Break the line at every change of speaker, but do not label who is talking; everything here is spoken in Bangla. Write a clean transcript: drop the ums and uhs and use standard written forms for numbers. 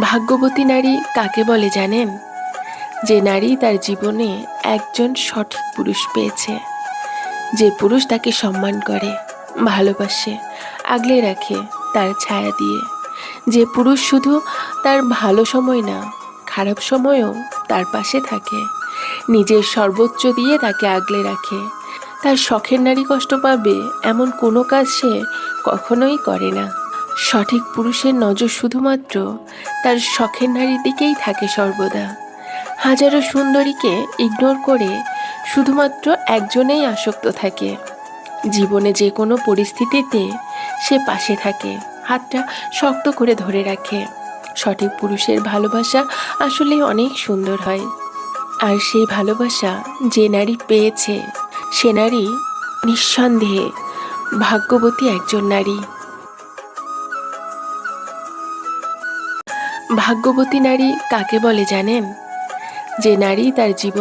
ভাগ্যবতী নারী কাকে বলে জানেন? যে নারী তার জীবনে একজন সঠিক পুরুষ পেয়েছে, যে পুরুষ তাকে সম্মান করে, ভালোবাসে, আগলে রাখে তার ছায়া দিয়ে। যে পুরুষ শুধু তার ভালো সময় না, খারাপ সময়ও তার পাশে থাকে, নিজের সর্বোচ্চ দিয়ে তাকে আগলে রাখে। তার শখের নারী কষ্ট পাবে এমন কোনো কাজ সে কখনোই করে না। সঠিক পুরুষের নজর শুধুমাত্র তার শখের নারীর দিকেই থাকে সর্বদা। হাজারো সুন্দরীকে ইগনোর করে শুধুমাত্র একজনেই আসক্ত থাকে। জীবনে যে কোনো পরিস্থিতিতে সে পাশে থাকে, হাতটা শক্ত করে ধরে রাখে। সঠিক পুরুষের ভালোবাসা আসলে অনেক সুন্দর হয়। আর সেই ভালোবাসা যে নারী পেয়েছে, সে নারী নিঃসন্দেহে ভাগ্যবতী একজন নারী। ভাগ্যবতী নারী কাকে বলে জানেন? যে নারী তার জীবন